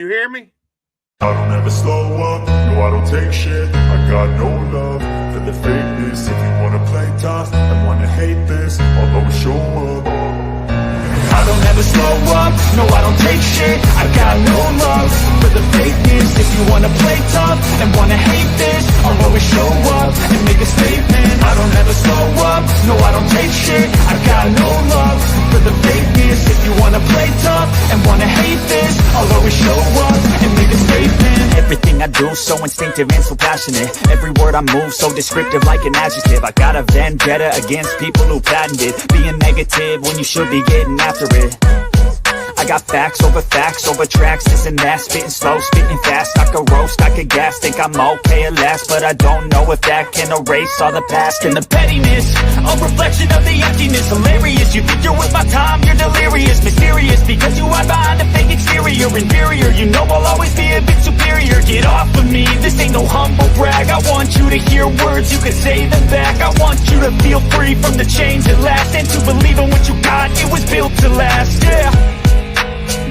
You hear me? I don't ever slow up, no I don't take shit. I got no love for the fakeness. If you wanna play tough and wanna hate this, I'll always show up. I don't ever slow up, no I don't take shit. I got no love for the fakeness. If you wanna play tough and wanna hate this, I'll always show up and make a statement. I don't ever slow up, no I don't take shit. I got no love for the fakeness. If you wanna play tough and wanna hate this, I'll always show up and make a statement. Everything I do so instinctive and so passionate. Every word I move so descriptive like an adjective. I got a vendetta against people who patented being negative when you should be getting after it. I got facts over tracks, this and that. Spitting slow, spitting fast, I could roast, I could gas. Think I'm okay at last, but I don't know if that can erase all the past. And the pettiness, a reflection of the emptiness. Hilarious, you think you're with my time, you're delirious. Mysterious, because you hide behind a fake exterior. Inferior, you know I'll always be a bit superior. Get off of me, this ain't no humble brag. I want you to hear words, you can say them back. I want you to feel free from the chains at last, and to believe in what you got, it was built to last, yeah.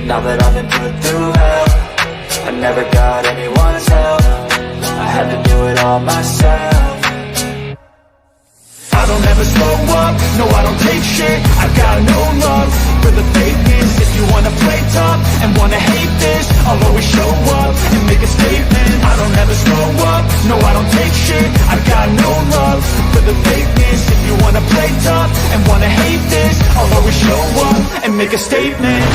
Now that I've been put through hell, I never got anyone's help. I had to do it all myself. I don't ever slow up, no I don't take shit. I got no love for the fakeness. If you wanna play tough and wanna hate this, I'll always show up and make a statement. I don't ever slow up, no I don't take shit. I got no love for the fakeness. If you wanna play tough and wanna hate this, I'll always show up and make a statement.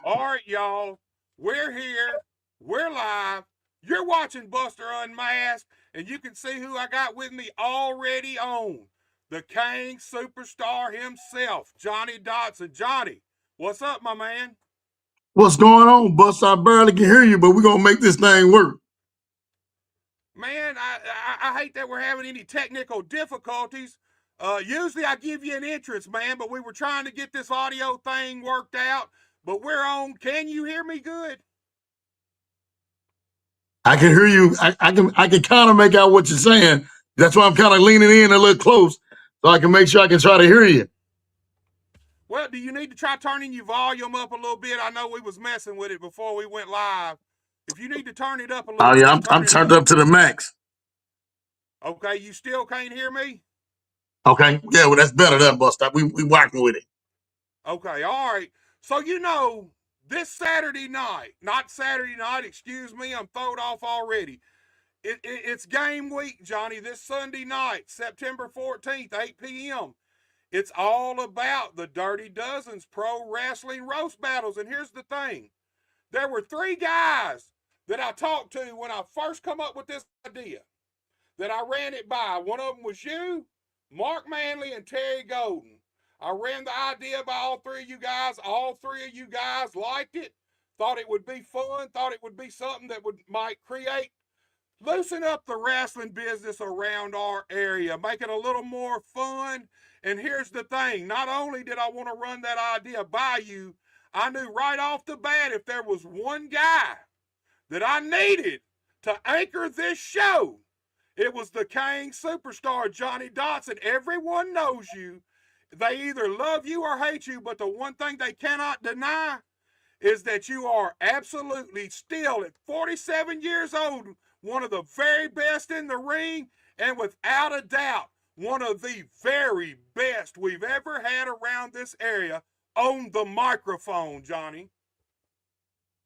All right, y'all. We're here. We're live. You're watching Buster Unmasked, and you can see who I got with me already on. The Kang superstar himself, Johnny Dotson. Johnny, what's up, my man? What's going on, Buster? I barely can hear you, but we're going to make this thing work. Man, I hate that we're having any technical difficulties. Usually I give you an entrance, man, but we were trying to get this audio thing worked out. But we're on. Can you hear me good? I can hear you. I can kind of make out what you're saying. That's why I'm kind of leaning in a little close so I can make sure I can try to hear you. Well, do you need to try turning your volume up a little bit? I know we was messing with it before we went live. If you need to turn it up a little bit. Oh, yeah, I'm turned up to the max. Okay, you still can't hear me? Okay, yeah, well, that's better than Buster. We working with it. Okay, all right. So, you know, this Saturday night, not Saturday night, excuse me, I'm throwed off already. It's game week, Johnny, this Sunday night, September 14th, 8 p.m. It's all about the Dirty Dozen's pro wrestling roast battles. And here's the thing. There were 3 guys that I talked to when I first come up with this idea that I ran it by. One of them was you, Mark Manley, and Terry Golden. I ran the idea by all 3 of you guys. All 3 of you guys liked it, thought it would be fun, thought it would be something that might loosen up the wrestling business around our area, make it a little more fun. And here's the thing. Not only did I want to run that idea by you, I knew right off the bat if there was one guy that I needed to anchor this show, it was the Kang superstar, Johnny Dotson. Everyone knows you. They either love you or hate you, but the one thing they cannot deny is that you are absolutely still, at 47 years old, one of the very best in the ring, and without a doubt, one of the very best we've ever had around this area on the microphone, Johnny.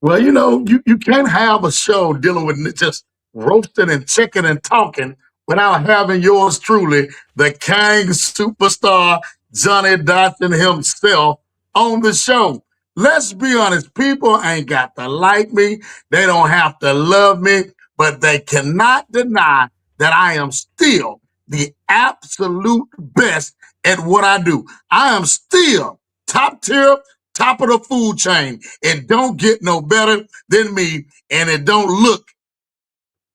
Well, you know, you can't have a show dealing with just roasting and checking and talking without having yours truly, the Kang superstar, Johnny Dotson himself, on the show. Let's be honest, people ain't got to like me. They don't have to love me, but they cannot deny that I am still the absolute best at what I do. I am still top tier, top of the food chain. It don't get no better than me, and it don't look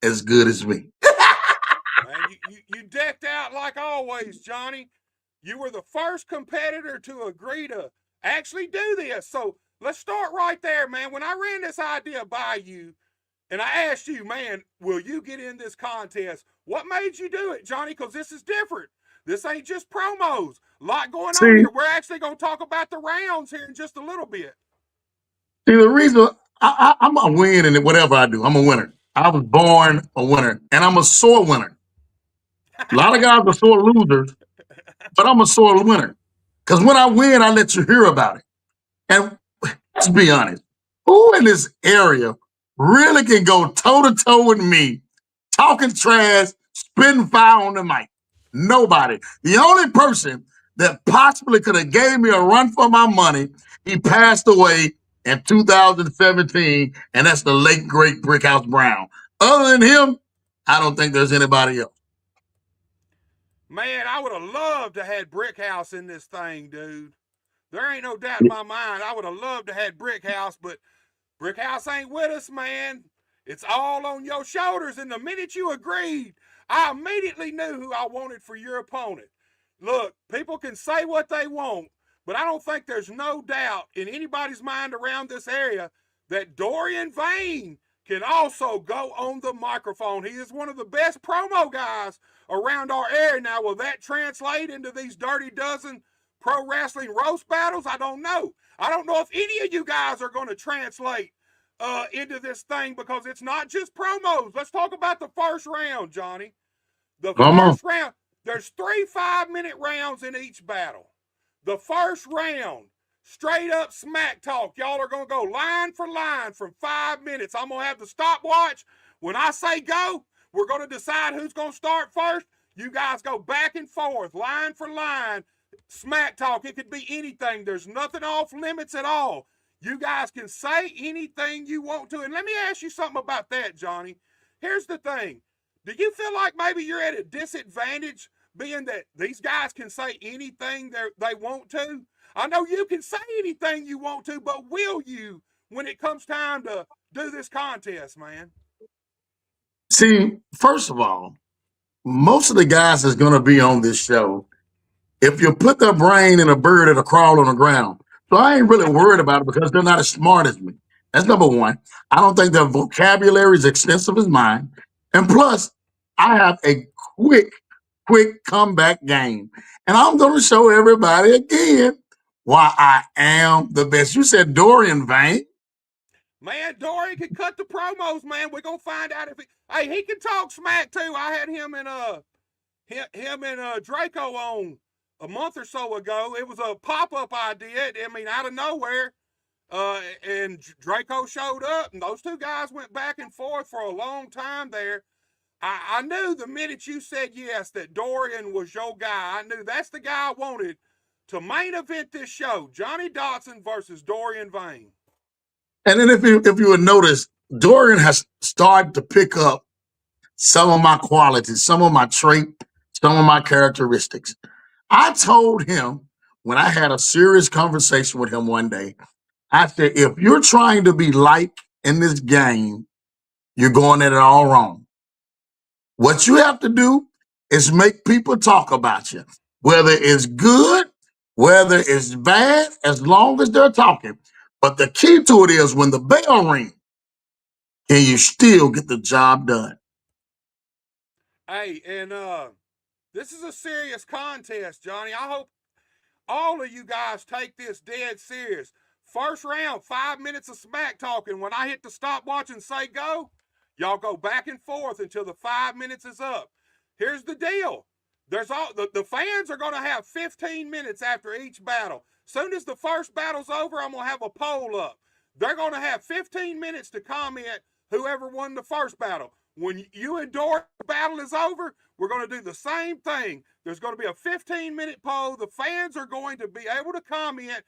as good as me. Man, you decked out like always, Johnny. You were the first competitor to agree to actually do this. So let's start right there, man. When I ran this idea by you, And I asked you, man, will you get in this contest? What made you do it, Johnny? Because this is different. This ain't just promos. A lot going on See, here. We're actually going to talk about the rounds here in just a little bit. see, the reason I'm a win in whatever I do, I'm a winner. I was born a winner, and I'm a sore winner. A lot of guys are sore losers, but I'm a sore winner. Because when I win, I let you hear about it. And let's be honest, who in this area really can go toe to toe with me, talking trash, spitting fire on the mic? Nobody. The only person that possibly could have gave me a run for my money, he passed away in 2017, and that's the late great Brickhouse Brown. Other than him, I don't think there's anybody else. Man, I would have loved to have Brickhouse in this thing, dude. There ain't no doubt in my mind. I would have loved to have Brickhouse, but Brickhouse ain't with us, man. It's all on your shoulders. And the minute you agreed, I immediately knew who I wanted for your opponent. Look, people can say what they want, but I don't think there's no doubt in anybody's mind around this area that Dorian Vane can also go on the microphone. He is one of the best promo guys around our area. Now, will that translate into these Dirty Dozen pro wrestling roast battles? I don't know. I don't know if any of you guys are going to translate into this thing, because it's not just promos. Let's talk about the first round, Johnny. The first round, there's 3 5-minute rounds in each battle. The first round, straight up smack talk. Y'all are going to go line for line from 5 minutes. I'm going to have the stopwatch. When I say go, we're going to decide who's going to start first. You guys go back and forth, line for line, smack talk. It could be anything. There's nothing off limits at all. You guys can say anything you want to. And let me ask you something about that, Johnny. Here's the thing. Do you feel like maybe you're at a disadvantage being that these guys can say anything they want to? I know you can say anything you want to, but will you when it comes time to do this contest, man? See, first of all, most of the guys that's going to be on this show, if you put their brain in a bird, it'll crawl on the ground. So I ain't really worried about it because they're not as smart as me. That's number one. I don't think their vocabulary is extensive as mine. And plus, I have a quick comeback game. And I'm going to show everybody again why I am the best. You said Dorian Vane. Man, Dorian can cut the promos, man. We're going to find out if he can talk smack too. I had him and Draco on a month or so ago. It was a pop-up idea. I mean, out of nowhere. And Draco showed up, and those two guys went back and forth for a long time there. I knew the minute you said yes that Dorian was your guy. I knew that's the guy I wanted to main event this show. Johnny Dotson versus Dorian Vane. And then if you would notice, Dorian has started to pick up some of my qualities, some of my traits, some of my characteristics. I told him when I had a serious conversation with him one day, I said, if you're trying to be like in this game, you're going at it all wrong. What you have to do is make people talk about you, whether it's good, whether it's bad, as long as they're talking. But the key to it is when the bell rings, can you still get the job done? Hey, and this is a serious contest, Johnny. I hope all of you guys take this dead serious. First round, 5 minutes of smack talking. When I hit the stopwatch and say go, y'all go back and forth until the 5 minutes is up. Here's the deal. The fans are going to have 15 minutes after each battle. Soon as the first battle's over, I'm going to have a poll up. They're going to have 15 minutes to comment whoever won the first battle. When you and Dorian battle is over, we're going to do the same thing. There's going to be a 15-minute poll. The fans are going to be able to comment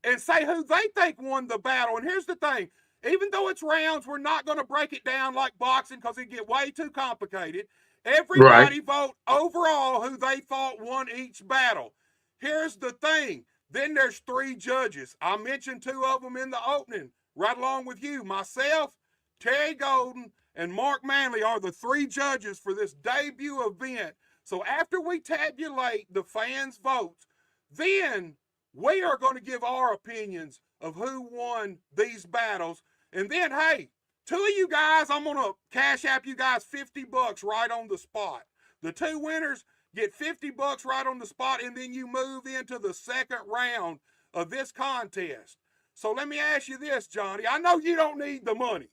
and say who they think won the battle. And here's the thing. Even though it's rounds, we're not going to break it down like boxing because it'd get way too complicated. Everybody vote overall who they thought won each battle. Here's the thing. Then there's 3 judges. I mentioned 2 of them in the opening, right along with you. Myself, Terry Golden, and Mark Manley are the 3 judges for this debut event. So after we tabulate the fans' votes, then we are going to give our opinions of who won these battles. And then, hey, 2 of you guys, I'm going to cash app you guys $50 right on the spot. The 2 winners get $50 right on the spot, and then you move into the second round of this contest. So let me ask you this, Johnny. I know you don't need the money.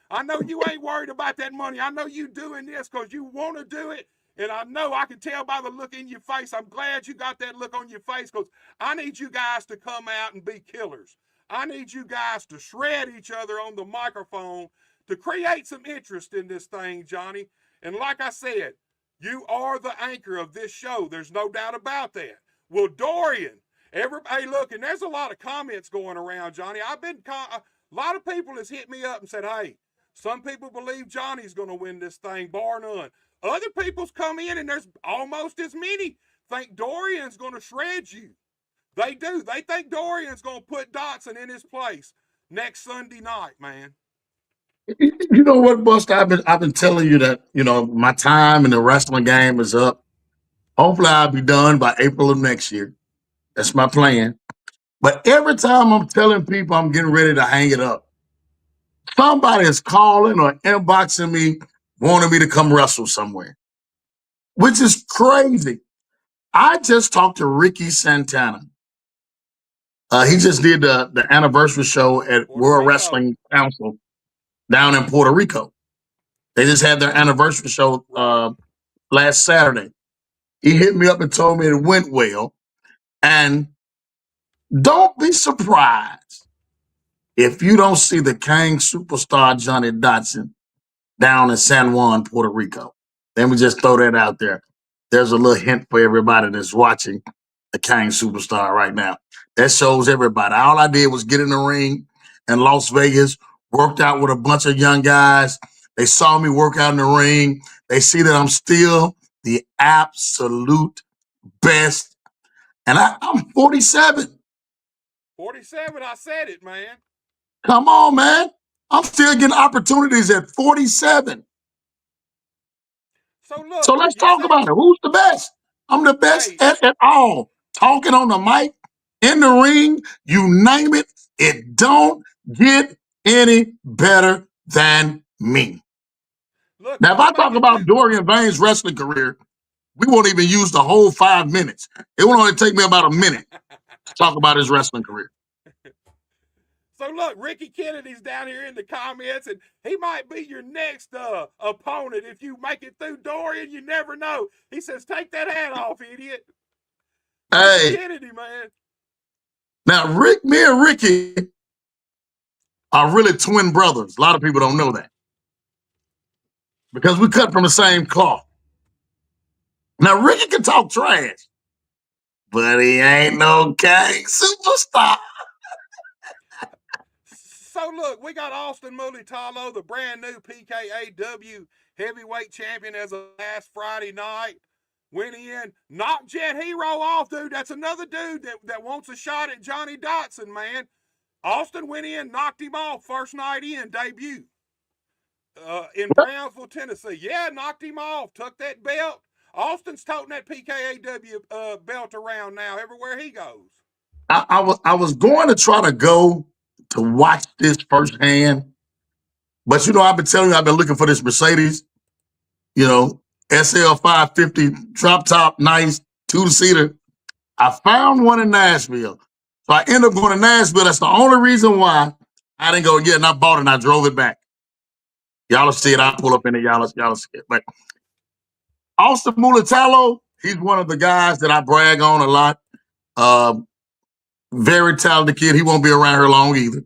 I know you ain't worried about that money. I know you doing this because you want to do it. And I know I can tell by the look in your face. I'm glad you got that look on your face because I need you guys to come out and be killers. I need you guys to shred each other on the microphone to create some interest in this thing, Johnny. And like I said, you are the anchor of this show. There's no doubt about that. Well, Dorian, everybody, look, and there's a lot of comments going around, Johnny. A lot of people has hit me up and said, hey, some people believe Johnny's going to win this thing, bar none. Other people's come in, and there's almost as many think Dorian's going to shred you. They do. They think Dorian's going to put Dotson in his place next Sunday night, man. You know what, Buster? I've been telling you that, my time in the wrestling game is up. Hopefully I'll be done by April of next year. That's my plan. But every time I'm telling people I'm getting ready to hang it up, somebody is calling or inboxing me, wanting me to come wrestle somewhere, which is crazy. I just talked to Ricky Santana. He just did the anniversary show at World Wrestling Council down in Puerto Rico. They just had their anniversary show last Saturday. He hit me up and told me it went well. And don't be surprised if you don't see the Kang superstar Johnny Dotson down in San Juan, Puerto Rico. Let me just throw that out there. There's a little hint for everybody that's watching the Kang superstar right now. That shows everybody. All I did was get in the ring in Las Vegas, worked out with a bunch of young guys. They saw me work out in the ring. They see that I'm still the absolute best. And I'm 47. 47, I said it, man. Come on, man. I'm still getting opportunities at 47. So let's talk about it. Who's the best? I'm the best at it all. Talking on the mic, in the ring, you name it, it don't get any better than me. Look, now, if I talk about Dorian Vane's wrestling career, we won't even use the whole 5 minutes. It will only take me about a minute to talk about his wrestling career. So look, Ricky Kennedy's down here in the comments, and he might be your next opponent if you make it through Dorian. You never know. He says, "Take that hat off, idiot." Hey, Ricky Kennedy, man. Now, me and Ricky are really twin brothers. A lot of people don't know that because we cut from the same cloth. Now, Ricky can talk trash, but he ain't no Kang superstar. So look, we got Austin Mulitalo, the brand new PKAW heavyweight champion as of last Friday night. Went in, knocked Jet Hero off, dude. That's another dude that wants a shot at Johnny Dotson, man. Austin went in, knocked him off first night in, debut. In Brownsville, Tennessee. Yeah, knocked him off, took that belt. Austin's toting that PKAW belt around now everywhere he goes. I was going to try to go to watch this firsthand, but I've been telling you, I've been looking for this Mercedes, SL 550 drop top, nice 2-seater. I found one in Nashville, so I ended up going to Nashville. That's the only reason why I didn't go get it. And I bought it and I drove it back. Y'all will see it. I'll pull up in it. Y'all see it. But Austin Mulitalo, he's one of the guys that I brag on a lot. Very talented kid. He won't be around here long either.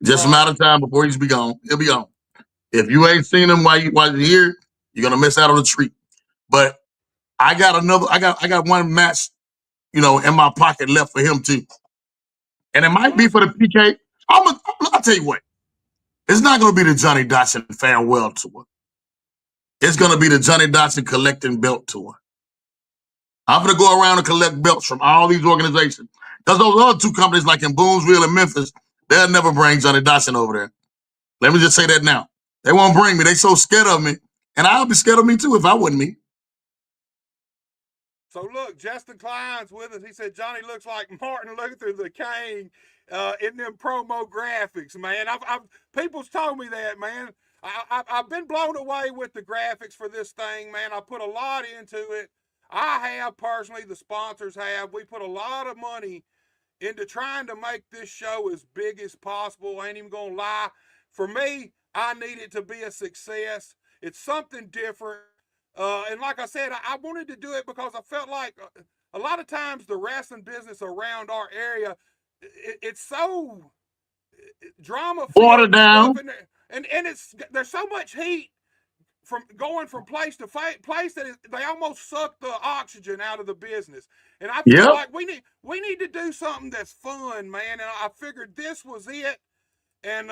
Just a matter of time before he'll be gone. He'll be gone. If you ain't seen him while you're here, you're gonna miss out on the treat. But I got one match, in my pocket left for him too. And it might be for the PK. I'll tell you what. It's not gonna be the Johnny Dotson farewell tour. It's gonna be the Johnny Dotson collecting belt tour. I'm gonna go around and collect belts from all these organizations. Because those other two companies, like in Boonsville and Memphis, they'll never bring Johnny Dotson over there. Let me just say that now. They won't bring me. They so scared of me. And I'll be scared of me too if I wasn't me. So look, Justin Klein's with us. He said Johnny looks like Martin Luther the Kang in them promo graphics, man. People's told me that, man. I've been blown away with the graphics for this thing, man. I put a lot into it. I have personally, the sponsors have. We put a lot of money into trying to make this show as big as possible. I ain't even gonna lie. For me, I need it to be a success. It's something different. And like I said, I wanted to do it because I felt like a lot of times the wrestling business around our area, it's so drama filled Water and stuff, down. and there's so much heat from going from place to place that they almost suck the oxygen out of the business. And I feel Yep. like we need to do something that's fun, man. And I figured this was it. And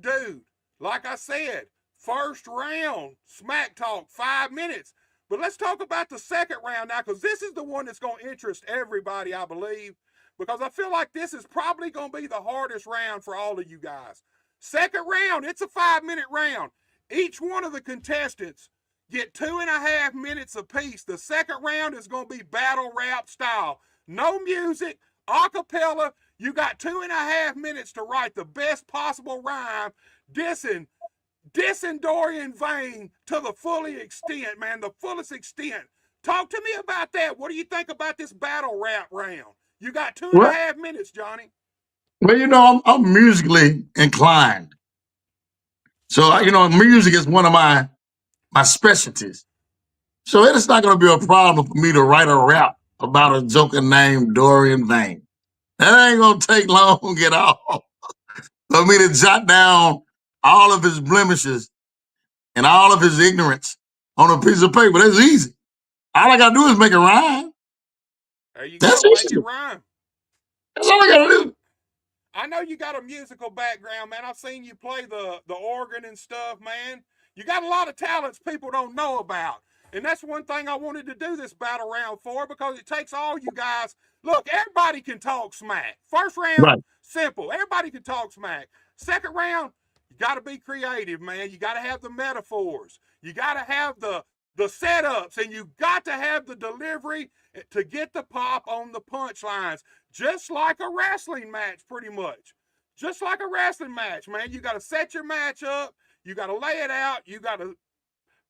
dude, like I said, first round smack talk, 5 minutes. But let's talk about the second round now, because this is the one that's going to interest everybody, I believe, because I feel like this is probably going to be the hardest round for all of you guys. Second round, it's a 5-minute round. Each one of the contestants get 2.5 minutes apiece. The second round is going to be battle rap style. No music, a cappella. You got 2.5 minutes to write the best possible rhyme, dissing Dorian Vane to the fully extent, man, the fullest extent. Talk to me about that. What do you think about this battle rap round? You got 2.5 minutes, Johnny. Well, I'm musically inclined. So, music is one of my specialties. So it's not going to be a problem for me to write a rap about a joker named Dorian Vane. That ain't going to take long at all for me to jot down all of his blemishes and all of his ignorance on a piece of paper. That's easy. All I got to do is make a rhyme. There you That's go. Make easy. it rhyme. That's all I got to do. I know you got a musical background, man. I've seen you play the organ and stuff, man. You got a lot of talents people don't know about. And that's one thing I wanted to do this battle round for, because it takes all you guys. Look, everybody can talk smack. First round, Right. simple. Everybody can talk smack. Second round, you got to be creative, man. You got to have the metaphors. You got to have the setups, and you got to have the delivery to get the pop on the punchlines. Just like a wrestling match, pretty much. Just like a wrestling match, man. You got to set your match up. You got to lay it out. You got to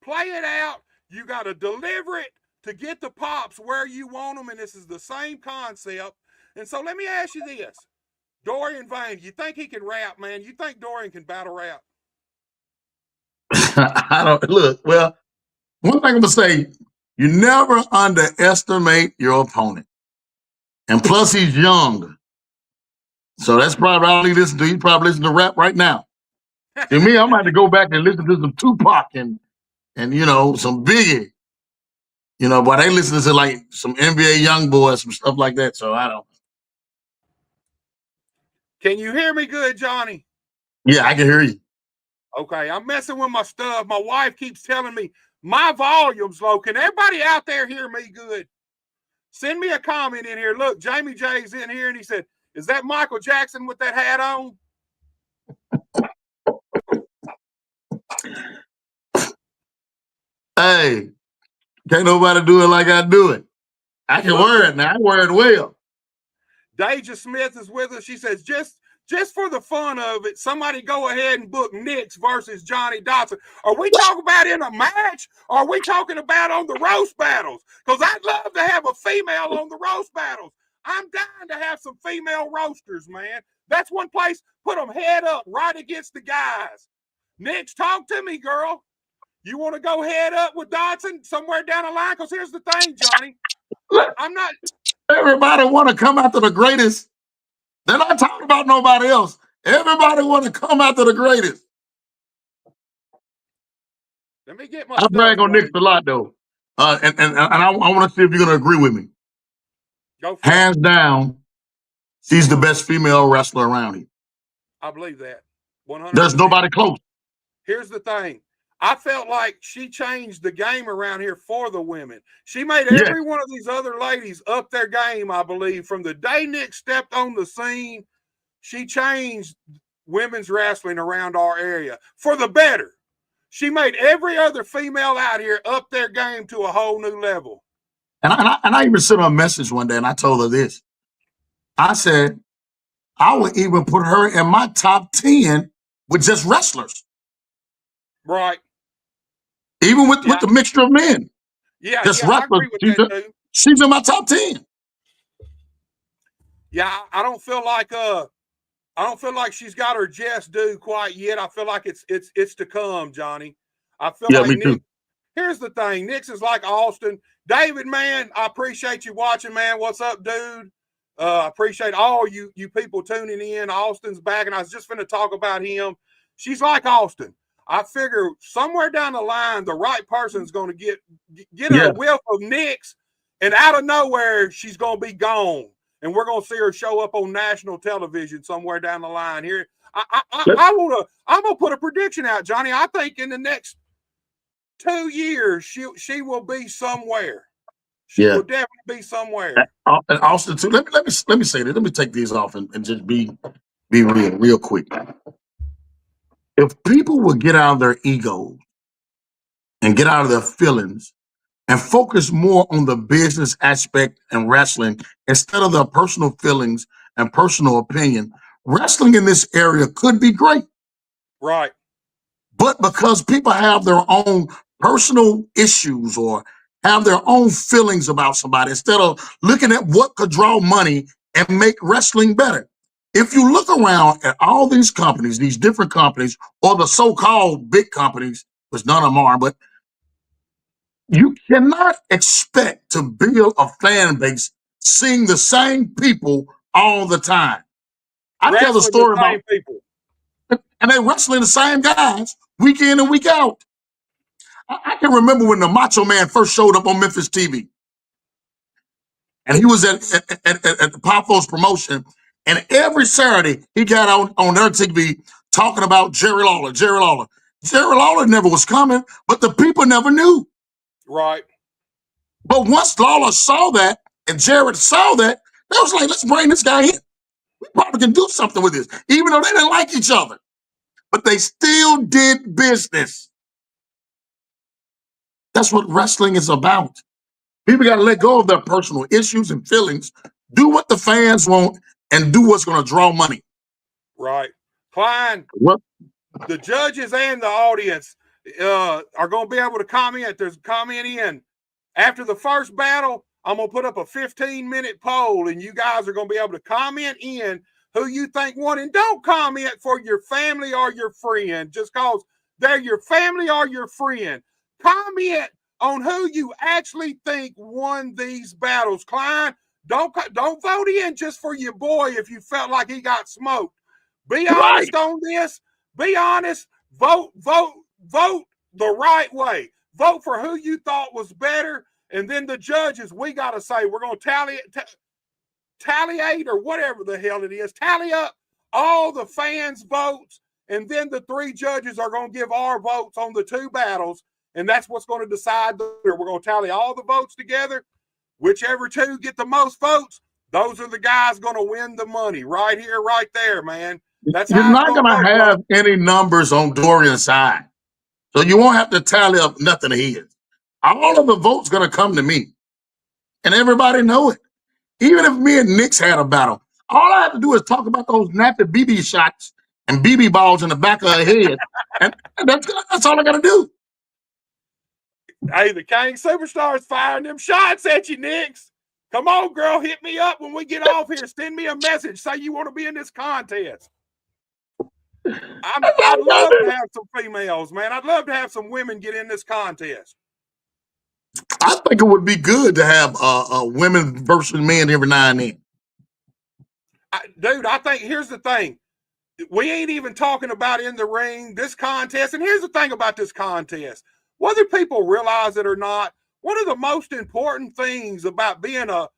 play it out. You got to deliver it to get the pops where you want them. And this is the same concept. And so let me ask you this. Dorian Vane, you think he can rap, man? You think Dorian can battle rap? I don't look. Well, one thing I'm going to say, you never underestimate your opponent. And plus, he's young. So that's probably all he listens to. He probably listens to rap right now. To me, I'm about to go back and listen to some Tupac and some Biggie. But they listen to like some NBA young boys, some stuff like that. So I don't. Can you hear me good, Johnny? Yeah, I can hear you. Okay, I'm messing with my stuff. My wife keeps telling me my volume's low. Can everybody out there hear me good? Send me a comment in here. Look, Jamie J's in here, and he said, "Is that Michael Jackson with that hat on?" Hey, can't nobody do it like I do it. I can wear it now. I wear it well. Deja Smith is with us. She says, just for the fun of it, somebody go ahead and book Knicks versus Johnny Dotson. Are we talking about in a match? Or are we talking about on the roast battles? Because I'd love to have a female on the roast battles. I'm dying to have some female roasters, man. That's one place. Put them head up right against the guys. Knicks, talk to me, girl. You want to go head up with Dotson somewhere down the line? Because here's the thing, Johnny. I'm not. Everybody want to come after the greatest. They're not talking about nobody else. Everybody want to come after the greatest. Let me get my I stuff brag on right. Knicks a lot, though. And I want to see if you're going to agree with me. Go for Hands it. down, she's the best female wrestler around here. I believe that. 100%. There's nobody close. Here's the thing. I felt like she changed the game around here for the women. She made every one of these other ladies up their game, I believe. From the day Nick stepped on the scene, she changed women's wrestling around our area for the better. She made every other female out here up their game to a whole new level. I even sent her a message one day, and I told her this. I said, I would even put her in my top 10 with just wrestlers. Right. Even with the mixture of men. Yeah, Just I wrestlers. agree with that too. She's in my top 10. Yeah, I don't feel like she's got her just due quite yet. I feel like it's to come, Johnny. I feel like me too. Here's the thing. Nick's is like Austin. David, man, I appreciate you watching, man. What's up, dude? I appreciate all you people tuning in. Austin's back, and I was just going to talk about him. She's like Austin. I figure somewhere down the line, the right person's going to get a whiff of Nick's, and out of nowhere, she's going to be gone. And we're going to see her show up on national television somewhere down the line here. I'm going to put a prediction out, Johnny. I think in the next 2 years, she will be somewhere. She will definitely be somewhere. And Austin too. Let me say this. Let me take these off and just be real quick. If people would get out of their egos and get out of their feelings and focus more on the business aspect and wrestling instead of their personal feelings and personal opinion, wrestling in this area could be great. Right. But because people have their own personal issues or have their own feelings about somebody, instead of looking at what could draw money and make wrestling better. If you look around at all these companies, these different companies, or the so-called big companies, which none of them are, but you cannot expect to build a fan base seeing the same people all the time. I tell the story about people. And they wrestling the same guys week in and week out. I can remember when the Macho Man first showed up on Memphis TV. And he was at the Popos promotion. And every Saturday, he got on their TV talking about Jerry Lawler. Jerry Lawler never was coming, but the people never knew. Right. But once Lawler saw that, and Jared saw that, they was like, let's bring this guy in. We probably can do something with this, even though they didn't like each other. But they still did business. That's what wrestling is about. People got to let go of their personal issues and feelings, do what the fans want, and do what's going to draw money. Right. Klein, what? The judges and the audience are going to be able to comment. There's a comment in. After the first battle, I'm going to put up a 15-minute poll, and you guys are going to be able to comment in who you think won. And don't comment for your family or your friend just because they're your family or your friend. Comment on who you actually think won these battles. Klein, don't vote in just for your boy if you felt like he got smoked. Be honest on this. Be honest. Vote the right way. Vote for who you thought was better. And then the judges, we got to say, we're going to talliate or whatever the hell it is. Tally up all the fans' votes. And then the three judges are going to give our votes on the two battles. And that's what's going to decide. We're going to tally all the votes together. Whichever two get the most votes, those are the guys going to win the money right here, right there, man. That's You're not going to have any numbers on Dorian's side. So you won't have to tally up nothing of his. All of the votes going to come to me. And everybody know it. Even if me and Nick's had a battle, all I have to do is talk about those nappy BB shots and BB balls in the back of her head. and that's all I got to do. Hey, the Kang Superstar's firing them shots at you, Nix. Come on, girl. Hit me up when we get off here. Send me a message. Say you want to be in this contest. I'd love to have some females, man. I'd love to have some women get in this contest. I think it would be good to have women versus men every now and then. Dude, I think here's the thing. We ain't even talking about in the ring, this contest. And here's the thing about this contest. Whether people realize it or not, one of the most important things about being a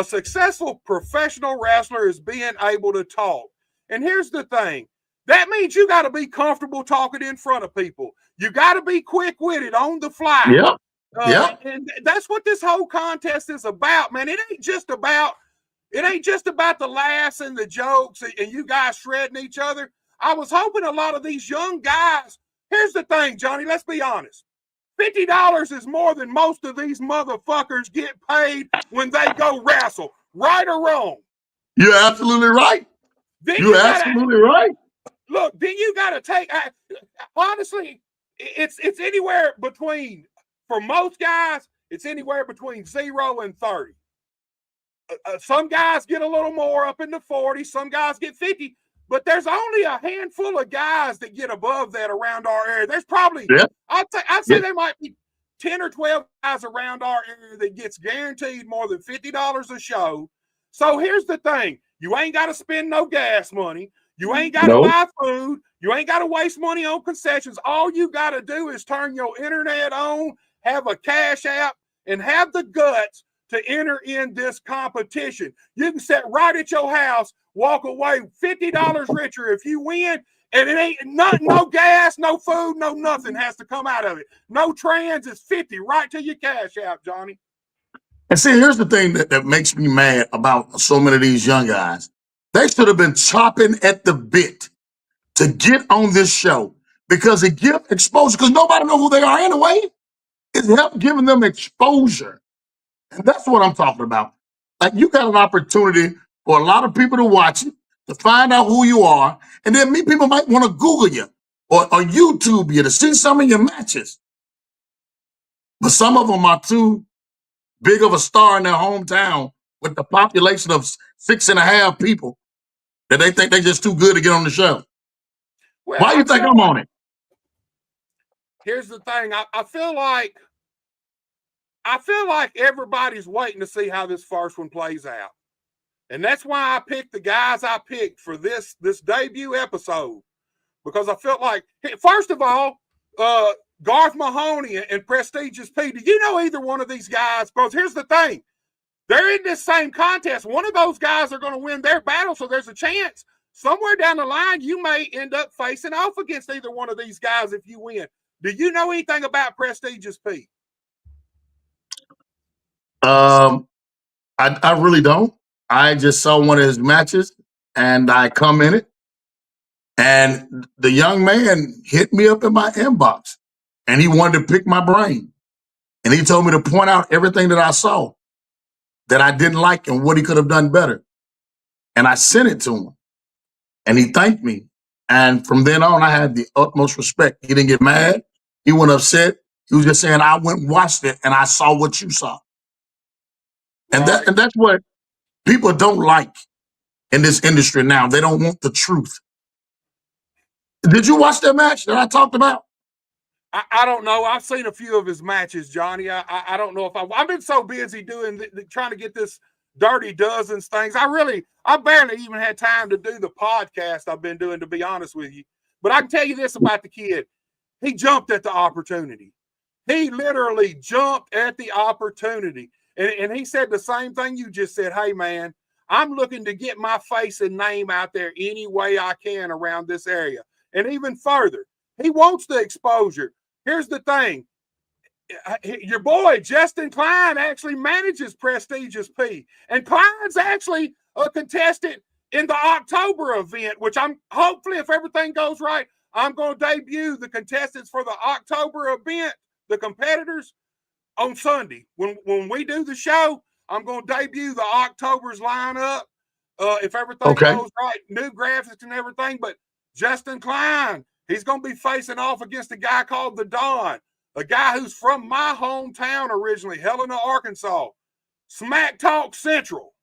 successful professional wrestler is being able to talk. And here's the thing. That means you got to be comfortable talking in front of people. You got to be quick-witted on the fly. Yep. And that's what this whole contest is about, man. It ain't just about the laughs and the jokes and you guys shredding each other. I was hoping a lot of these young guys. Here's the thing, Johnny. Let's be honest. $50 is more than most of these motherfuckers get paid when they go wrestle. Right or wrong? You're absolutely right. You're absolutely right. Look, then you got to take. Honestly, it's anywhere between. For most guys, it's anywhere between 0 and 30. Some guys get a little more, up in the 40s. Some guys get 50. But there's only a handful of guys that get above that around our area. There's probably, I'd say there might be 10 or 12 guys around our area that gets guaranteed more than $50 a show. So here's the thing. You ain't got to spend no gas money. You ain't got to buy food. You ain't got to waste money on concessions. All you got to do is turn your internet on, have a cash app, and have the guts to enter in this competition. You can sit right at your house, walk away $50 richer if you win, and it ain't no gas, no food, no nothing has to come out of it. No trans is 50 right to your cash app, Johnny. And see, here's the thing that makes me mad about so many of these young guys. They should have been chopping at the bit to get on this show because it gives exposure, because nobody knows who they are anyway. It helped giving them exposure. And that's what I'm talking about. Like, you got an opportunity for a lot of people to watch it, to find out who you are, and then people might want to Google you or YouTube you to see some of your matches. But some of them are too big of a star in their hometown with the population of 6.5 people that they think they're just too good to get on the show. Well, why do you think I'm on it? Here's the thing. I feel like everybody's waiting to see how this first one plays out. And that's why I picked the guys I picked for this debut episode. Because I felt like, first of all, Garth Mahoney and Prestigious P, do you know either one of these guys? Because here's the thing. They're in this same contest. One of those guys are going to win their battle, so there's a chance somewhere down the line you may end up facing off against either one of these guys if you win. Do you know anything about Prestigious P? I really don't. I just saw one of his matches and I commented, and the young man hit me up in my inbox and he wanted to pick my brain. And he told me to point out everything that I saw that I didn't like and what he could have done better. And I sent it to him and he thanked me. And from then on, I had the utmost respect. He didn't get mad. He wasn't upset. He was just saying, I went and watched it and I saw what you saw. And that's what people don't like in this industry now. They don't want the truth. Did you watch that match that I talked about? I don't know. I've seen a few of his matches, Johnny. I don't know if I've been so busy doing trying to get this Dirty Dozens things. I barely even had time to do the podcast I've been doing, to be honest with you. But I can tell you this about the kid. He jumped at the opportunity. He literally jumped at the opportunity. And he said the same thing you just said. Hey, man, I'm looking to get my face and name out there any way I can around this area. And even further, he wants the exposure. Here's the thing. Your boy, Justin Klein, actually manages Prestigious P. And Klein's actually a contestant in the October event, which I'm hopefully, if everything goes right, I'm going to debut the contestants for the October event, the competitors, on Sunday. When we do the show, I'm going to debut the October's lineup. If everything goes right, new graphics and everything. But Justin Klein, he's going to be facing off against a guy called the Don, a guy who's from my hometown originally, Helena, Arkansas. Smack Talk Central.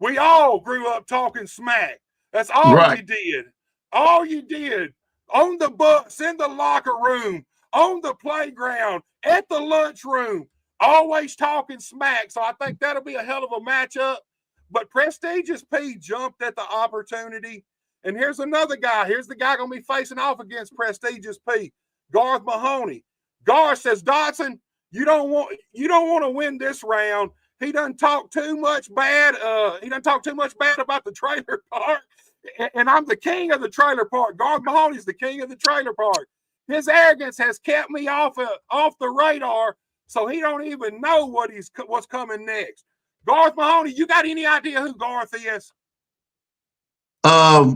We all grew up talking smack. That's all we did. All you did. On the bus, in the locker room, on the playground, at the lunchroom, always talking smack. So I think that'll be a hell of a matchup. But Prestigious P jumped at the opportunity. And here's another guy. Here's the guy going to be facing off against Prestigious P, Garth Mahoney. Garth says, Dotson, you don't want to win this round. He doesn't talk too much bad. He doesn't talk too much bad about the trailer park. And I'm the king of the trailer park. Garth Mahoney's the king of the trailer park. His arrogance has kept me off the radar, so he don't even know what's coming next. Garth Mahoney, you got any idea who Garth is? I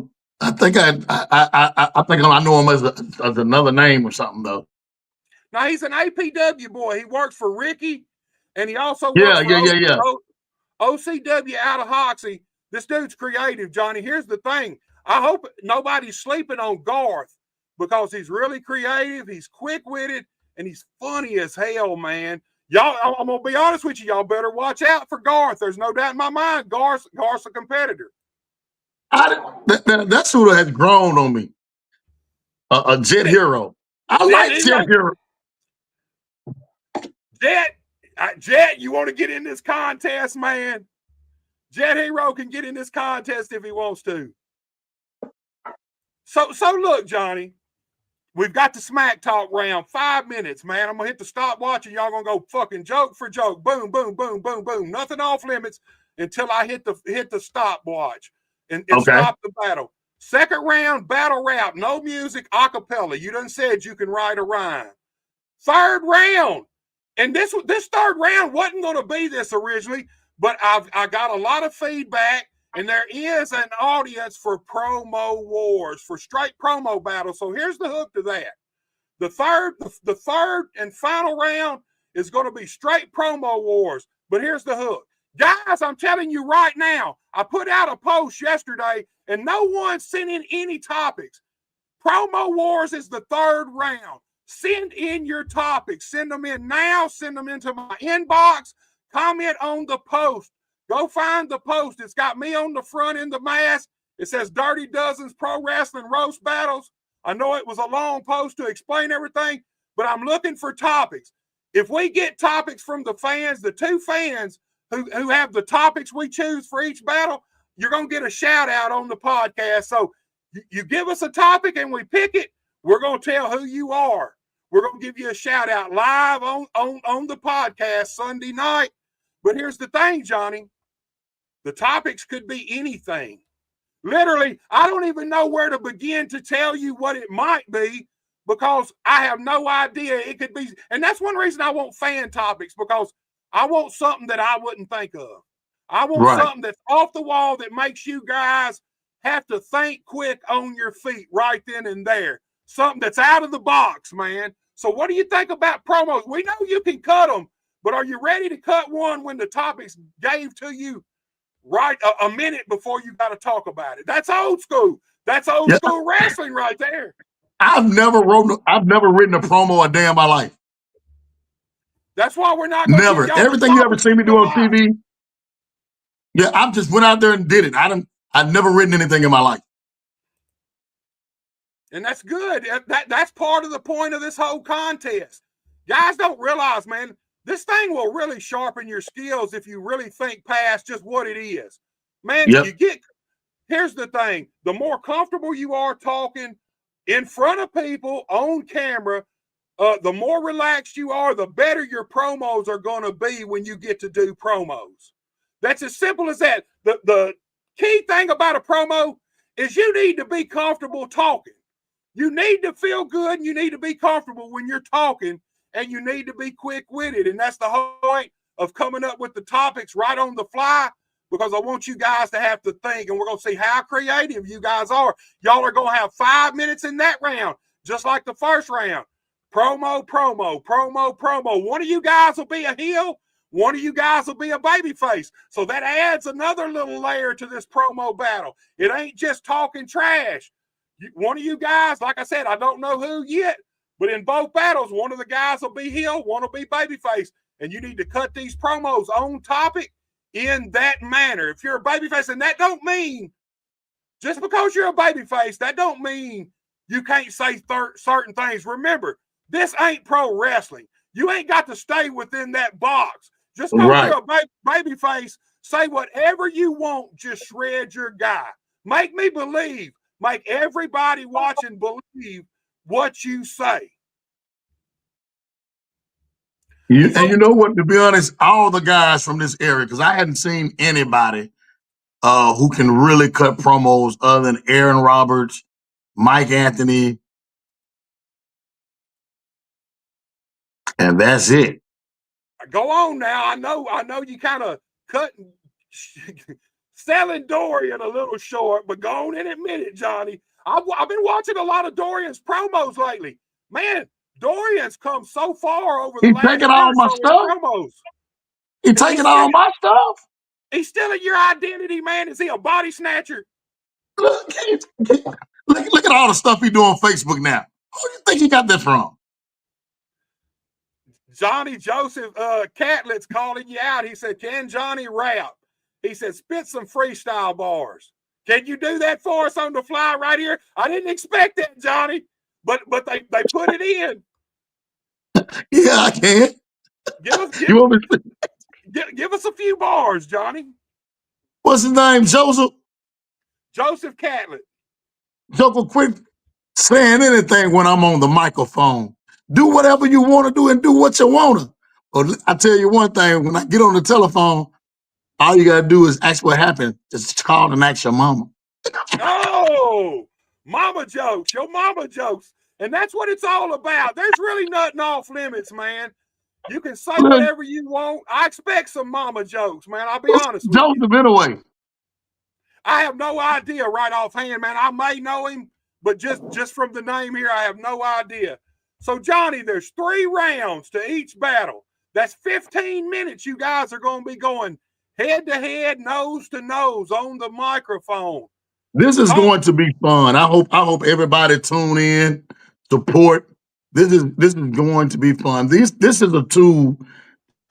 think I know him as another name or something though. Now, he's an APW boy. He works for Ricky, and he also works Yeah. for OCW out of Hoxie. This dude's creative, Johnny. Here's the thing. I hope nobody's sleeping on Garth because he's really creative, he's quick-witted, and he's funny as hell, man. Y'all, I'm going to be honest with you. Y'all better watch out for Garth. There's no doubt in my mind Garth's a competitor. That's who has grown on me. A Jet Hero. I like Jet Hero. Jet, you want to get in this contest, man? Jet Hero can get in this contest if he wants to. So look, Johnny, we've got the smack talk round. 5 minutes, man. I'm gonna hit the stopwatch and y'all gonna go fucking joke for joke. Boom, boom, boom, boom, boom. Nothing off limits until I hit the stopwatch and stop the battle. Second round, battle rap, no music, a cappella. You done said you can write a rhyme. Third round, and this third round wasn't gonna be this originally, but I got a lot of feedback. And there is an audience for promo wars, for straight promo battles. So here's the hook to that. The third and final round is going to be straight promo wars. But here's the hook. Guys, I'm telling you right now, I put out a post yesterday and no one sent in any topics. Promo wars is the third round. Send in your topics. Send them in now. Send them into my inbox. Comment on the post. Go find the post. It's got me on the front in the mask. It says Dirty Dozens Pro Wrestling Roast Battles. I know it was a long post to explain everything, but I'm looking for topics. If we get topics from the fans, the two fans who have the topics we choose for each battle, you're going to get a shout out on the podcast. So you give us a topic and we pick it, we're going to tell who you are. We're going to give you a shout out live on the podcast Sunday night. But here's the thing, Johnny. The topics could be anything. Literally, I don't even know where to begin to tell you what it might be because I have no idea. It could be, and that's one reason I want fan topics, because I want something that I wouldn't think of. I want something that's off the wall that makes you guys have to think quick on your feet right then and there. Something that's out of the box, man. So what do you think about promos? We know you can cut them, but are you ready to cut one when the topics gave to you right a minute before you got to talk about it? That's old school. That's old school wrestling right there. I've never written a promo a day in my life. That's why we're not never. Everything you ever seen me do on TV, I just went out there and did it. I've never written anything in my life. And that's good. That's part of the point of this whole contest. Guys don't realize, man, this thing will really sharpen your skills if you really think past just what it is. Man, here's the thing. The more comfortable you are talking in front of people on camera, the more relaxed you are, the better your promos are going to be when you get to do promos. That's as simple as that. The key thing about a promo is you need to be comfortable talking. You need to feel good and you need to be comfortable when you're talking, and you need to be quick-witted. And that's the whole point of coming up with the topics right on the fly, because I want you guys to have to think, and we're going to see how creative you guys are. Y'all are going to have 5 minutes in that round, just like the first round. Promo. One of you guys will be a heel. One of you guys will be a babyface. So that adds another little layer to this promo battle. It ain't just talking trash. One of you guys, like I said, I don't know who yet, but in both battles, one of the guys will be heel, one will be babyface. And you need to cut these promos on topic in that manner. If you're a babyface, and that don't mean, just because you're a babyface, that don't mean you can't say certain things. Remember, this ain't pro wrestling. You ain't got to stay within that box. Just because you're a babyface, say whatever you want, just shred your guy. Make me believe. Make everybody watching believe what you say. And you know what? To be honest, all the guys from this area, because I hadn't seen anybody who can really cut promos other than Aaron Roberts, Mike Anthony, and that's it. Go on now. I know you kind of cutting, selling Dorian a little short, but go on and admit it, Johnny. I've been watching a lot of Dorian's promos lately. Man, Dorian's come so far over the He last taking year all or my so in stuff. promos. He taking all my stuff. He's stealing your identity, man. Is he a body snatcher? Look, look at all the stuff he do on Facebook now. Who do you think he got that from? Johnny Joseph Catlett's calling you out. He said, "Can Johnny rap?" He said, "Spit some freestyle bars." Can you do that for us on the fly right here? I didn't expect that, Johnny, but they put it in. Yeah, I can. You want me to give us a few bars, Johnny. What's his name? Joseph Catlett. Joker, quit saying anything when I'm on the microphone. Do whatever you want to do and do what you want to. But I tell you one thing, when I get on the telephone, all you got to do is ask what happened. Just call and ask your mama. Oh, mama jokes, your mama jokes. And that's what it's all about. There's really nothing off limits, man. You can say whatever you want. I expect some mama jokes, man. I'll be honest with you. Joseph, anyway. I have no idea right offhand, man. I may know him, but just from the name here, I have no idea. So, Johnny, there's 3 rounds to each battle. That's 15 minutes you guys are going to be going head to head, nose to nose on the microphone. This is going to be fun. I hope everybody tune in, support. This is going to be fun. This is a tool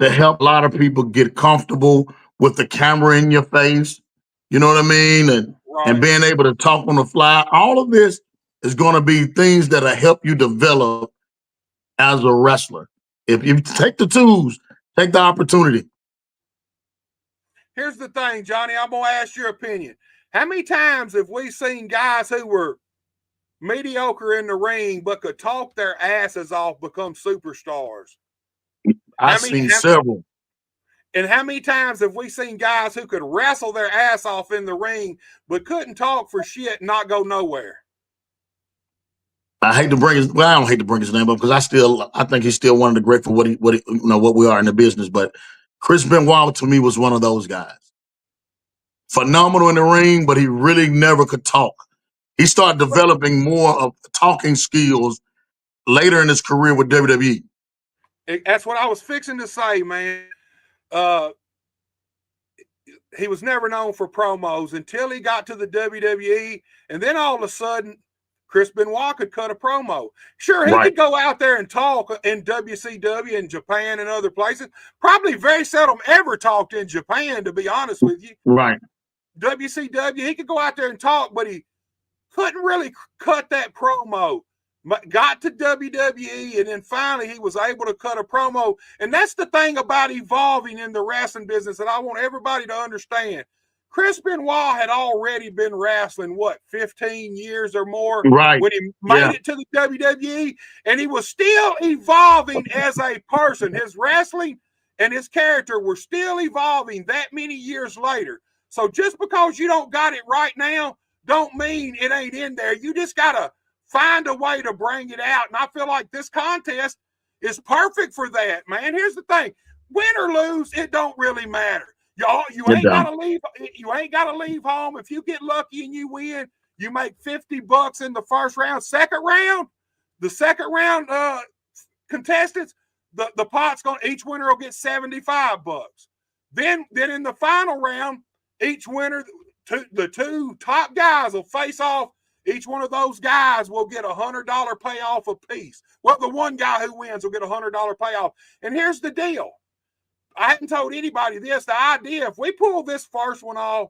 to help a lot of people get comfortable with the camera in your face. You know what I mean? And being able to talk on the fly. All of this is going to be things that'll help you develop as a wrestler. If you take the tools, take the opportunity. Here's the thing, Johnny. I'm going to ask your opinion. How many times have we seen guys who were mediocre in the ring but could talk their asses off become superstars? I've seen several. And how many times have we seen guys who could wrestle their ass off in the ring but couldn't talk for shit and not go nowhere? I hate to bring his. Well, I don't hate to bring his name up because I think he's still one of the great for what we are in the business. But Chris Benoit to me was one of those guys. Phenomenal in the ring, but he really never could talk. He started developing more of talking skills later in his career with WWE. That's what I was fixing to say, man. He was never known for promos until he got to the WWE, and then all of a sudden, Chris Benoit could cut a promo. Sure, he could go out there and talk in WCW and Japan and other places. Probably very seldom ever talked in Japan, to be honest with you. Right. WCW, he could go out there and talk, but he couldn't really cut that promo. Got to WWE, and then finally he was able to cut a promo. And that's the thing about evolving in the wrestling business that I want everybody to understand. Chris Benoit had already been wrestling, 15 years or more when he made it to the WWE, and he was still evolving as a person. His wrestling and his character were still evolving that many years later. So just because you don't got it right now, don't mean it ain't in there. You just got to find a way to bring it out. And I feel like this contest is perfect for that, man. Here's the thing. Win or lose, it don't really matter. You ain't gotta leave. You ain't gotta leave home. If you get lucky and you win, you make $50 in the first round. Second round, the second round contestants, the pot's each winner will get $75. Then in the final round, each winner, the 2 top guys will face off. Each one of those guys will get $100 payoff apiece. Well, the one guy who wins will get $100 payoff. And here's the deal. I hadn't told anybody this. The idea, if we pull this first one off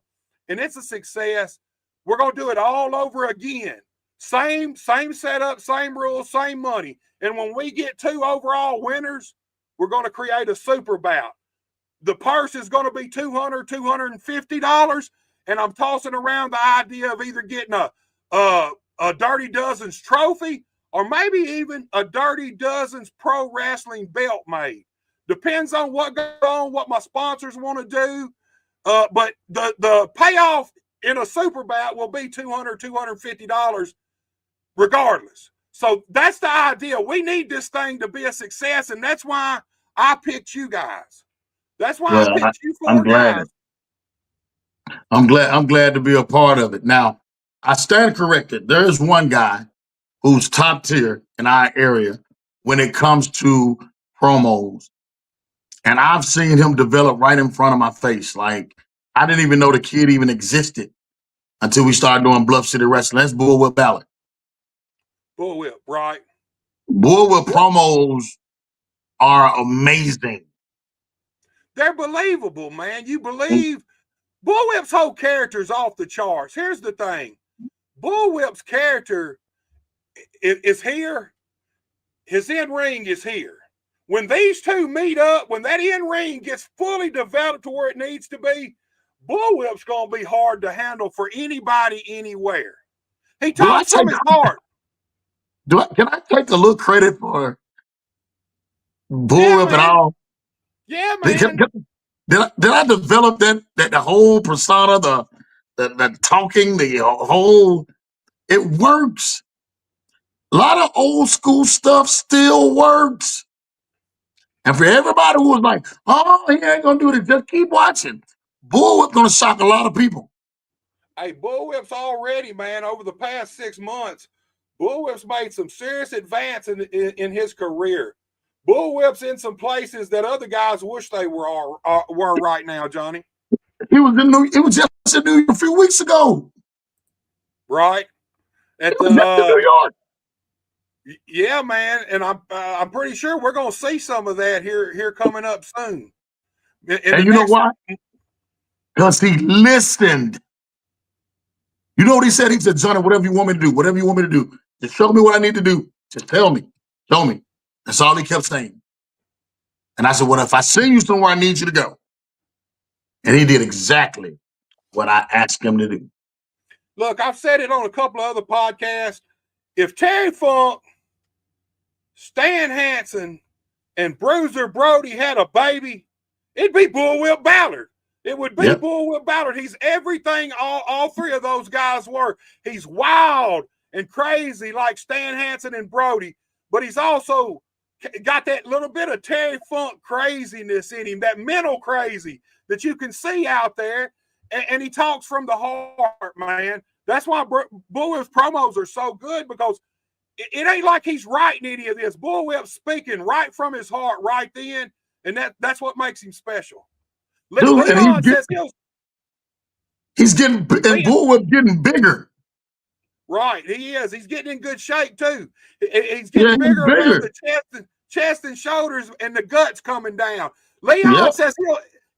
and it's a success, we're going to do it all over again. Same setup, same rules, same money. And when we get 2 overall winners, we're going to create a super bout. The purse is going to be $200, $250. And I'm tossing around the idea of either getting a Dirty Dozens trophy or maybe even a Dirty Dozens pro wrestling belt made. Depends on what goes on, what my sponsors want to do. But the payoff in a super bout will be $200, $250 regardless. So that's the idea. We need this thing to be a success, and that's why I picked you guys. That's why I picked you 4 guys. I'm glad to be a part of it. Now, I stand corrected. There is one guy who's top tier in our area when it comes to promos. And I've seen him develop right in front of my face. Like, I didn't even know the kid even existed until we started doing Bluff City Wrestling. That's Bullwhip Ballard. Bullwhip, right? Bullwhip promos are amazing. They're believable, man. You believe Bullwhip's whole character is off the charts. Here's the thing. Bullwhip's character is here. His in-ring is here. When these two meet up, when that in-ring gets fully developed to where it needs to be, Bullwhip's going to be hard to handle for anybody, anywhere. He talks from his heart. Can I take a little credit for Bullwhip and all? Yeah, man. Did I develop that the whole persona, the talking, the whole, it works. A lot of old school stuff still works. And for everybody who was like, oh, he ain't gonna do this, just keep watching. Bullwhip gonna shock a lot of people. Hey, Bullwhip's already, man, over the past 6 months, Bullwhip's made some serious advance in his career. Bullwhip's in some places that other guys wish they were right now, Johnny. It was just in New York a few weeks ago. Right? At New York. Yeah, man, and I'm pretty sure we're going to see some of that here coming up soon. And you know why? Because he listened. You know what he said? He said, Johnny, whatever you want me to do, whatever you want me to do, just show me what I need to do. Just tell me. Show me. That's all he kept saying. And I said, well, if I send you somewhere, I need you to go. And he did exactly what I asked him to do. Look, I've said it on a couple of other podcasts. If Terry Funk, Stan Hansen, and Bruiser Brody had a baby, it'd be Bullwhip Ballard. It would be Bullwhip Ballard. He's everything all three of those guys were. He's wild and crazy like Stan Hansen and Brody, but he's also got that little bit of Terry Funk craziness in him, that mental crazy that you can see out there, and he talks from the heart, man. That's why Bullwhip's promos are so good, because it ain't like he's writing any of this. Bullwhip's speaking right from his heart right then, and that's what makes him special. Dude, and he's getting, and Bullwhip getting bigger. Right, he is. He's getting in good shape, too. He's getting bigger around the chest and shoulders, and the guts coming down. Leon says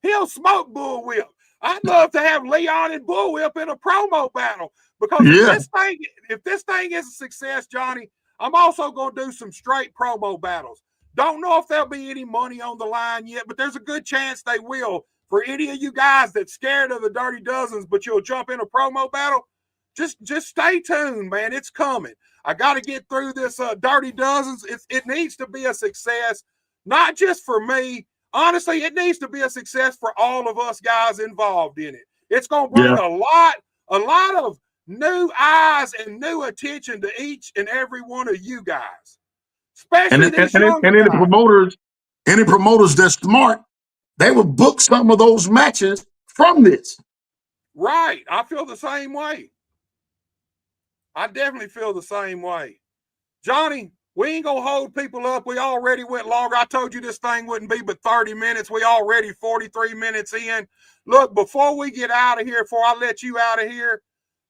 he'll smoke Bullwhip. I'd love to have Leon and Bullwhip in a promo battle, because if this thing is a success, Johnny, I'm also going to do some straight promo battles. Don't know if there'll be any money on the line yet, but there's a good chance they will. For any of you guys that's scared of the Dirty Dozens, but you'll jump in a promo battle, just stay tuned, man. It's coming. I got to get through this Dirty Dozens. It needs to be a success, not just for me. Honestly, it needs to be a success for all of us guys involved in it. It's going to bring a lot of new eyes and new attention to each and every one of you guys. Especially any promoters that's smart, they would book some of those matches from this. Right. I feel the same way. I definitely feel the same way. Johnny, we ain't going to hold people up. We already went longer. I told you this thing wouldn't be but 30 minutes. We already 43 minutes in. Look, before we get out of here, before I let you out of here,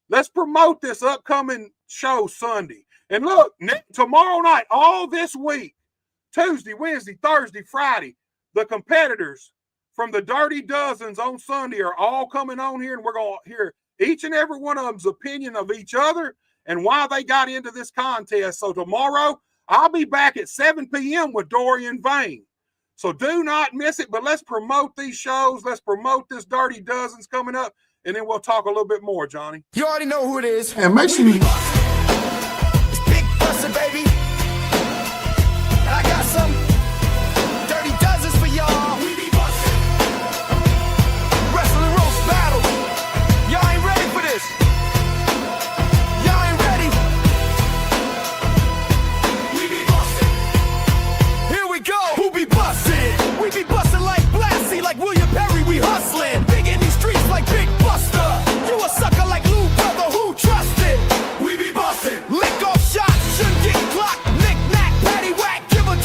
let's promote this upcoming show Sunday. And look, tomorrow night, all this week, Tuesday, Wednesday, Thursday, Friday, the competitors from the Dirty Dozens on Sunday are all coming on here, and we're going to hear each and every one of them's opinion of each other and why they got into this contest. So tomorrow, I'll be back at 7 p.m. with Dorian Vane. So do not miss it, but let's promote these shows. Let's promote this Dirty Dozens coming up, and then we'll talk a little bit more, Johnny. You already know who it is. And make sure you... It's Big Bussin', baby. And I got some Dirty Dozens for y'all. We be bustin'. Wrestling roast battle. Y'all ain't ready for this. Y'all ain't ready. We be bustin'. Here we go. Who be bustin'? We be bustin' like Blassie, like William Perry, we hustlin'. Big in these streets like Big Buster. You a sucker like Lou Brother, who trusted? We be bustin'. Lick off shots, shouldn't get clocked. Knick-knack, paddywhack, give a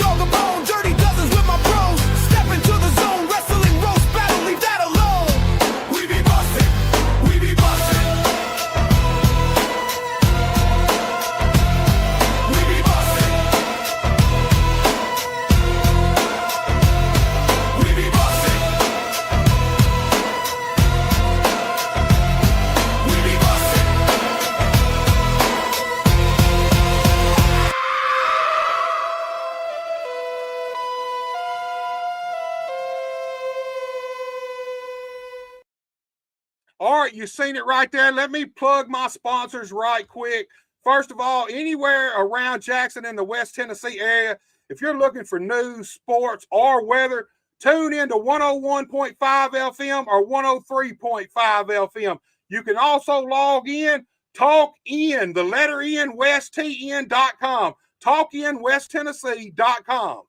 All right, you seen it right there. Let me plug my sponsors right quick. First of all, anywhere around Jackson in the West Tennessee area, if you're looking for news, sports, or weather, tune in to 101.5 FM or 103.5 FM. You can also log in, talk in, the letter N, westtn.com, talkinwesttennessee.com.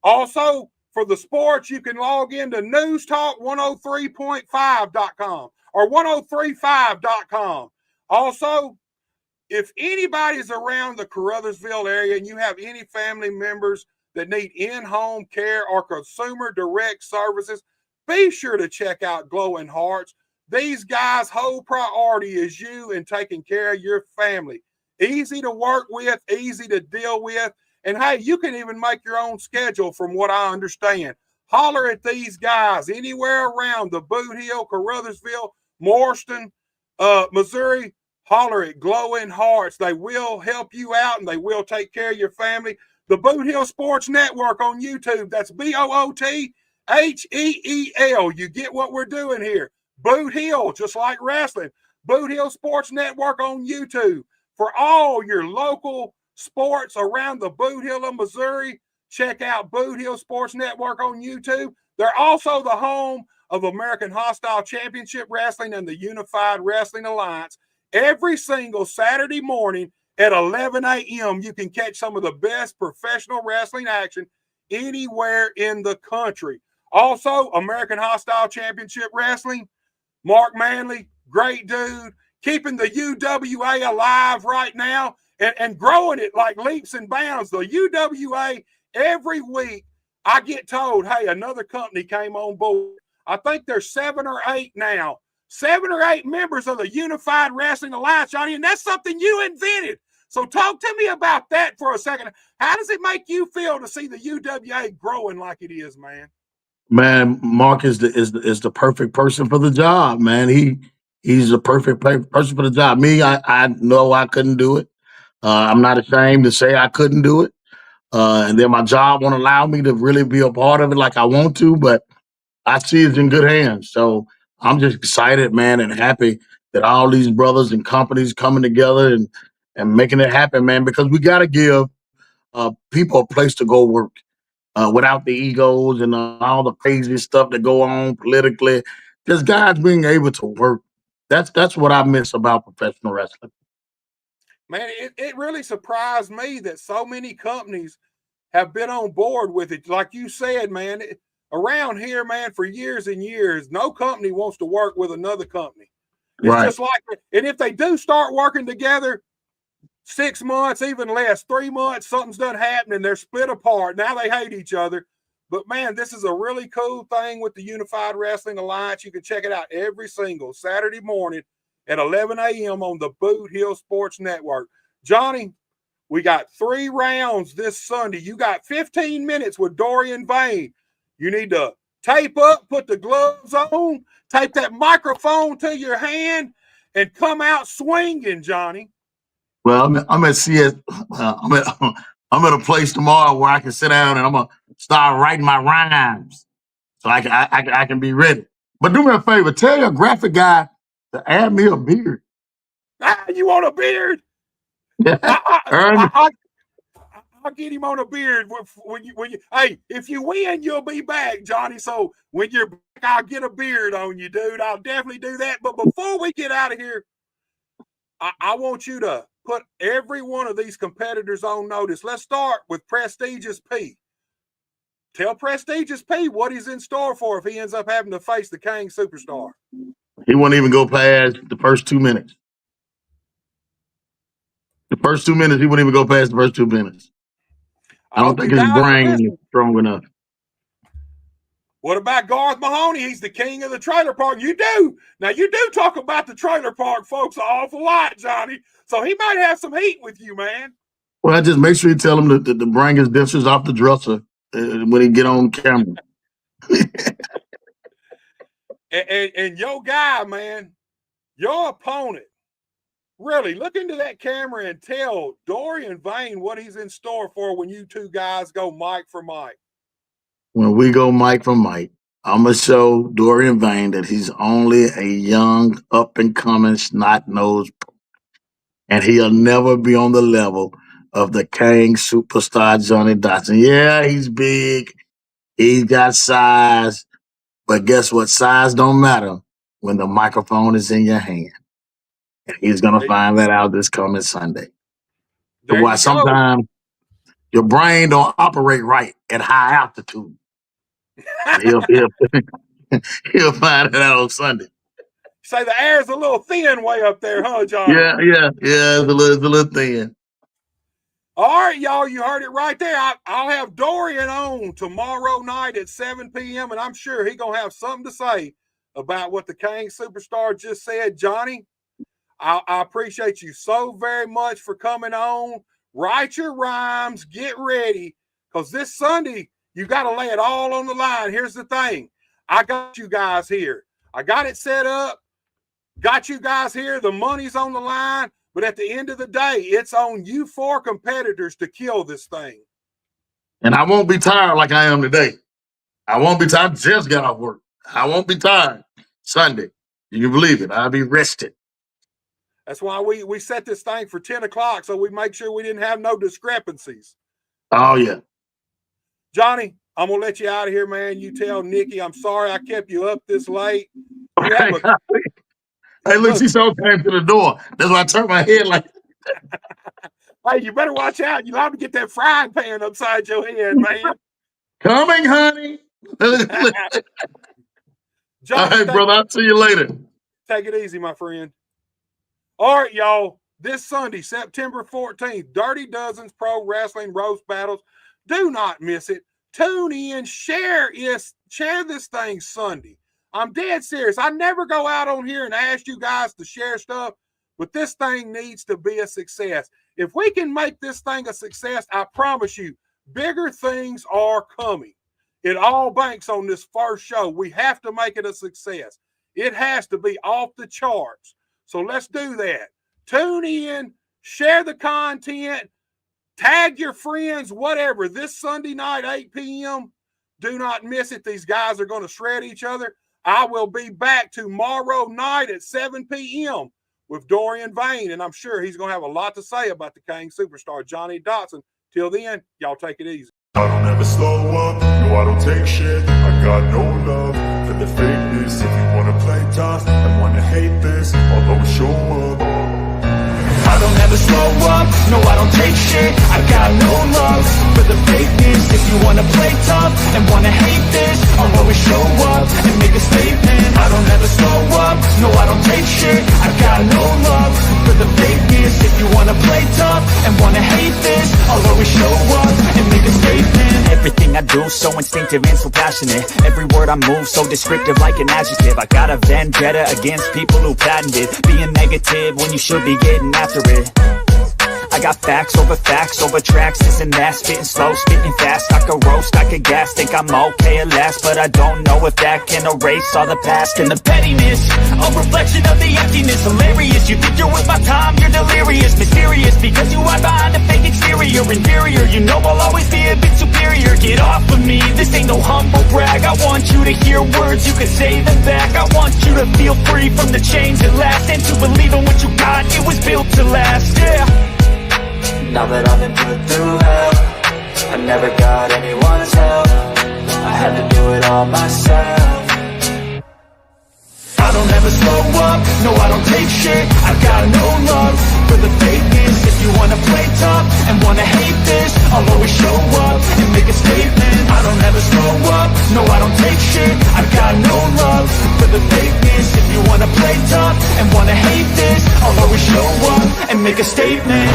Also, for the sports, you can log into newstalk103.5.com or 1035.com. Also, if anybody's around the Caruthersville area and you have any family members that need in-home care or consumer direct services, be sure to check out Glowing Hearts. These guys' whole priority is you and taking care of your family. Easy to work with, easy to deal with. And hey, you can even make your own schedule from what I understand. Holler at these guys anywhere around the Boot Hill, Caruthersville, Morriston, Missouri. Holler at Glowing Hearts. They will help you out and they will take care of your family. The Boot Hill Sports Network on YouTube. That's BOOTHEEL. You get what we're doing here. Boot Hill, just like wrestling. Boot Hill Sports Network on YouTube. For all your local sports around the Boot Hill of Missouri, check out Boot Hill Sports Network on YouTube. They're also the home of American Hostile Championship Wrestling and the Unified Wrestling Alliance. Every single Saturday morning at 11 a.m., you can catch some of the best professional wrestling action anywhere in the country. Also, American Hostile Championship Wrestling, Mark Manley, great dude, keeping the UWA alive right now and growing it like leaps and bounds. The UWA, every week, I get told, hey, another company came on board. I think there's 7 or 8 now. 7 or 8 members of the Unified Wrestling Alliance, Johnny, and that's something you invented. So talk to me about that for a second. How does it make you feel to see the UWA growing like it is, man? Man, Mark is the perfect person for the job, man. He's the perfect person for the job. Me, I know I couldn't do it. I'm not ashamed to say I couldn't do it. And then my job won't allow me to really be a part of it like I want to, but I see it's in good hands. So I'm just excited, man, and happy that all these brothers and companies coming together and making it happen, man, because we got to give people a place to go work without the egos and all the crazy stuff that go on politically. Just guys being able to work. That's what I miss about professional wrestling. Man, it really surprised me that so many companies have been on board with it. Like you said, man, around here, man, for years and years, no company wants to work with another company. It's Right. just like, and if they do start working together, 6 months, even less, 3 months, something's done happened and they're split apart. Now they hate each other. But man, this is a really cool thing with the Unified Wrestling Alliance. You can check it out every single Saturday morning at 11 a.m. on the Boot Hill Sports Network. Johnny, we got 3 rounds this Sunday. You got 15 minutes with Dorian Vane. You need to tape up, put the gloves on, tape that microphone to your hand, and come out swinging, Johnny. Well, I'm at CS. I'm at a place tomorrow where I can sit down and I'm gonna start writing my rhymes so I can be ready. But do me a favor, tell your graphic guy to add me a beard. You want a beard? Earn I'll get him on a beard when you. Hey, if you win, you'll be back, Johnny. So when you're back, I'll get a beard on you, dude. I'll definitely do that. But before we get out of here, I want you to put every one of these competitors on notice. Let's start with Prestigious P. Tell Prestigious P what he's in store for if he ends up having to face the Kang Superstar. He won't even go past the first 2 minutes. The first 2 minutes, he wouldn't even go past the first 2 minutes. I don't think his brain is strong enough. What about Garth Mahoney? He's the king of the trailer park. You do. Now, you do talk about the trailer park folks an awful lot, Johnny. So he might have some heat with you, man. Well, just make sure you tell him to bring his dishes off the dresser when he get on camera. and your guy, man, your opponent, really look into that camera and tell Dorian Vane what he's in store for when you two guys go mic for mic. When we go mic for mic. I'm going to show Dorian Vane that he's only a young, up-and-coming, snot-nosed, and he'll never be on the level of the Kang superstar Johnny Dotson. Yeah, he's big. He's got size. But guess what? Size don't matter when the microphone is in your hand. And he's going to find that out this coming Sunday. There Why you go. sometimes your brain don't operate right at high altitude. he'll find it out on Sunday. Say the air's a little thin way up there, huh, John? Yeah, it's a little thin. All right, y'all, you heard it right there. I'll have Dorian on tomorrow night at 7 p.m., and I'm sure he's going to have something to say about what the Kang superstar just said. Johnny, I appreciate you so very much for coming on. Write your rhymes, get ready, because this Sunday, you got to lay it all on the line. Here's the thing. I got you guys here. I got it set up, got you guys here. The money's on the line. But at the end of the day, it's on you 4 competitors to kill this thing. And I won't be tired like I am today. I won't be tired. I just got off work. I won't be tired Sunday. You can believe it. I'll be rested. That's why we set this thing for 10 o'clock, so we make sure we didn't have no discrepancies. Oh, yeah. Johnny, I'm going to let you out of here, man. You tell Nikki, I'm sorry I kept you up this late. Hey, look, she so came to the door. That's why I turned my head like. Hey, you better watch out. You're liable to get that frying pan upside your head, man. Coming, honey. Johnny, all right, brother. I'll see you later. Take it easy, my friend. All right, y'all. This Sunday, September 14th, Dirty Dozens Pro Wrestling Roast Battles. Do not miss it. Tune in, share this thing Sunday. I'm dead serious. I never go out on here and ask you guys to share stuff, but this thing needs to be a success. If we can make this thing a success, I promise you, bigger things are coming. It all banks on this first show. We have to make it a success. It has to be off the charts. So let's do that. Tune in, share the content, tag your friends, whatever. This Sunday night, 8 p.m., do not miss it. These guys are going to shred each other. I will be back tomorrow night at 7 p.m. with Dorian Vane, and I'm sure he's going to have a lot to say about the Kang superstar, Johnny Dotson. Till then, y'all take it easy. I don't ever slow up, no I don't take shit. I got no love for the fakeness. If you wanna play tough and wanna hate this, I'll always show up. I don't ever slow up, no I don't take shit. I got no love for the fakeness. If you wanna play tough and wanna hate this, I'll always show up and make a statement. I don't ever slow up, no I don't take shit. I got no love for the fakeness. If you wanna play tough and wanna hate this, I'll always show up and make a statement. Everything I do so instinctive and so passionate. Every word I move so descriptive like an adjective. I got a vendetta against people who patented being negative when you should be getting after it. I got facts over tracks, this and that. Spitting slow, spitting fast, I could roast, I could gas. Think I'm okay at last, but I don't know if that can erase all the past. And the pettiness, a reflection of the emptiness. Hilarious, you think you're with my time, you're delirious. Mysterious, because you hide behind a fake exterior. Inferior, you know I'll always be a bit superior. Get off of me, this ain't no humble brag. I want you to hear words, you can say them back. I want you to feel free from the chains that last, and to believe in what you got, it was built to last, yeah. Now that I've been put through hell, I never got anyone's help. I had to do it all myself. I don't ever slow up, no I don't take shit. I got no love for the fakeness. If you wanna play tough and wanna hate this, I'll always show up and make a statement. I don't ever slow up, no I don't take shit. I got no love for the fakeness. If you wanna play tough and wanna hate this, I'll always show up and make a statement.